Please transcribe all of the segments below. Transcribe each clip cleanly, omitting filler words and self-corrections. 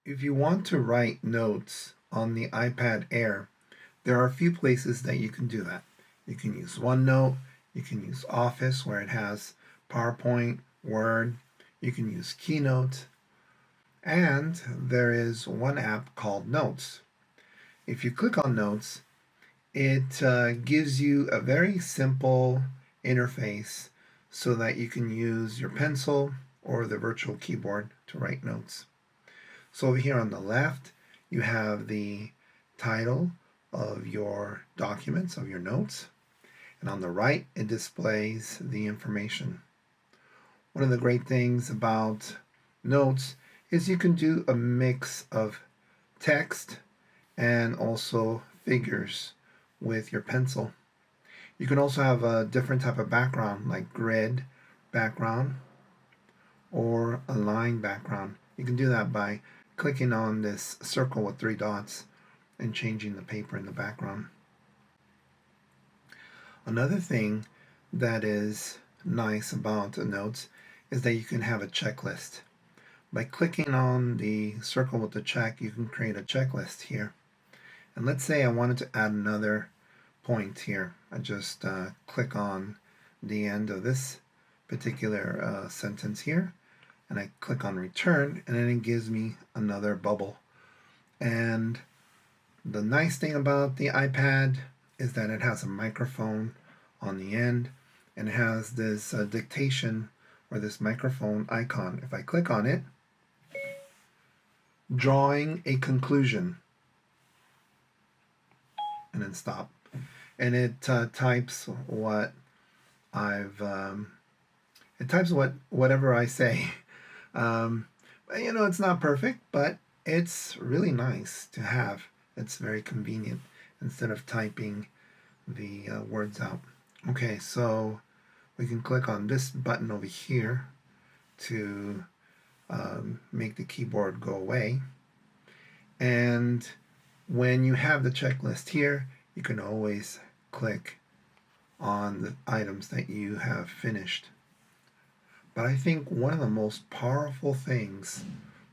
If you want to write notes on the iPad Air, there are a few places that you can do that. You can use OneNote, you can use Office where it has PowerPoint, Word, you can use Keynote, and there is one app called Notes. If you click on Notes, it gives you a very simple interface so that you can use your pencil or the virtual keyboard to write notes. So over here on the left, you have the title of your documents, of your notes, and on the right, it displays the information. One of the great things about notes is you can do a mix of text and also figures with your pencil. You can also have a different type of background, like grid background or a line background. You can do that by clicking on this circle with three dots and changing the paper in the background. Another thing that is nice about notes is that you can have a checklist. By clicking on the circle with the check, you can create a checklist here. And let's say I wanted to add another point here. I just click on the end of this particular sentence here, and I click on return, and then it gives me another bubble. And the nice thing about the iPad is that it has a microphone on the end, and it has this dictation or this microphone icon. If I click on it, drawing a conclusion, and then stop. And it types what it types whatever I say. It's not perfect, but it's really nice to have. It's very convenient instead of typing the words out. Okay, so we can click on this button over here to make the keyboard go away. And when you have the checklist here, you can always click on the items that you have finished. But I think one of the most powerful things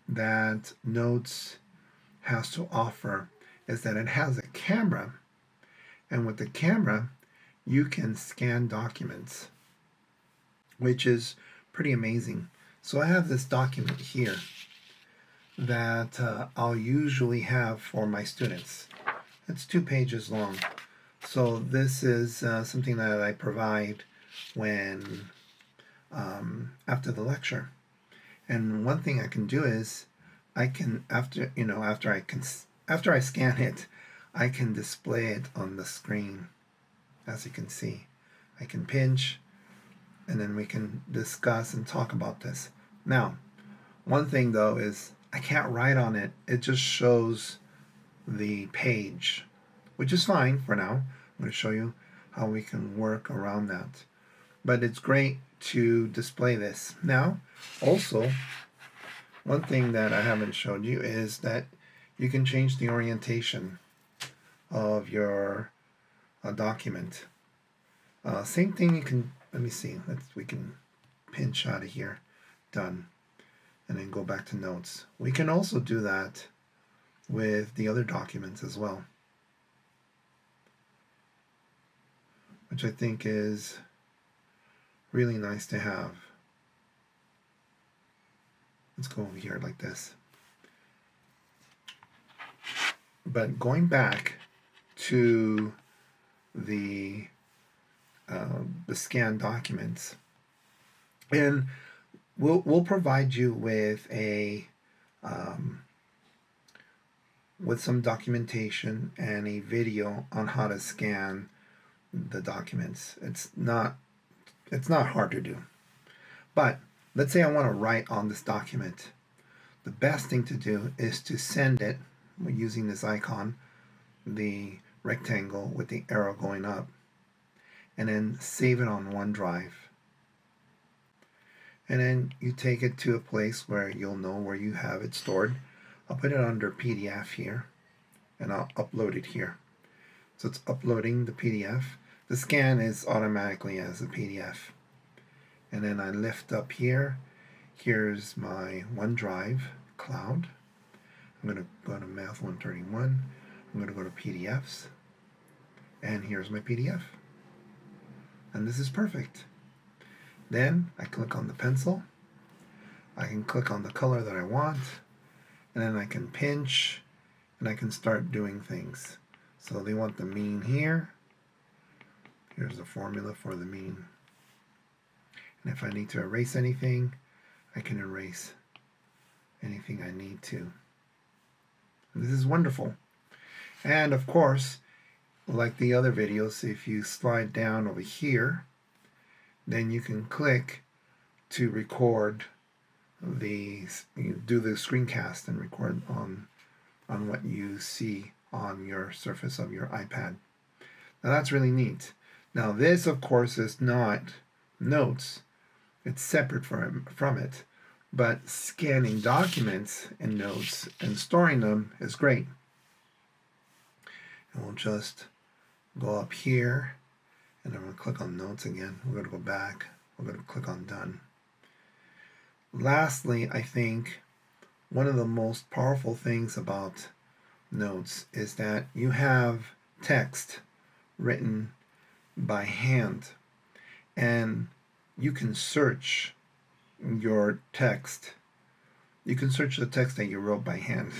that Notes has to offer is that it has a camera, and with the camera, you can scan documents, which is pretty amazing. So I have this document here that I'll usually have for my students. It's 2 pages long. So this is something that I provide when after the lecture. And one thing I can do is I can after I scan it, I can display it on the screen. As you can see, I can pinch, and then we can discuss and talk about this. Now, one thing though is I can't write on it. It just shows the page, which is fine for now. I'm going to show you how we can work around that. But it's great to display this. Now, also, one thing that I haven't showed you is that you can change the orientation of your document. Same thing you can, let me see, we can pinch out of here, done, and then go back to notes. We can also do that with the other documents as well, which I think is really nice to have. Let's go over here like this. But going back to the scanned documents, and we'll provide you with with some documentation and a video on how to scan the documents. It's not hard to do. But let's say I want to write on this document. The best thing to do is to send it using this icon, the rectangle with the arrow going up, and then save it on OneDrive. And then you take it to a place where you'll know where you have it stored. I'll put it under PDF here, and I'll upload it here. So it's uploading the PDF. The scan is automatically as a PDF. And then I lift up here. Here's my OneDrive cloud. I'm going to go to Math 131. I'm going to go to PDFs. And here's my PDF. And this is perfect. Then I click on the pencil. I can click on the color that I want. And then I can pinch and I can start doing things. So they want the mean here. Here's the formula for the mean. And if I need to erase anything, I can erase anything I need to. And this is wonderful. And of course, like the other videos, if you slide down over here, then you can click to record do the screencast and record on what you see on your surface of your iPad. Now that's really neat. Now this, of course, is not notes. It's separate from it. But scanning documents and notes and storing them is great. And we'll just go up here and then we'll click on notes again. We're going to go back. We're going to click on done. Lastly, I think one of the most powerful things about notes is that you have text written by hand and you can search your text. You can search the text that you wrote by hand.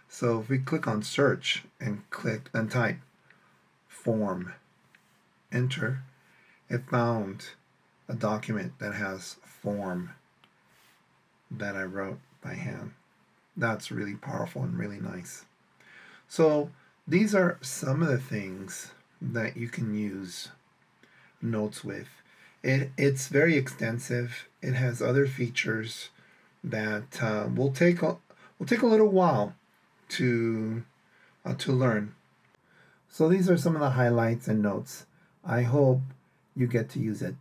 So if we click on search and click and type form, enter, it found a document that has form that I wrote by hand. That's really powerful and really nice. So these are some of the things that you can use notes with. It's very extensive. It has other features that will take a little while to learn. So these are some of the highlights and notes. I hope you get to use it.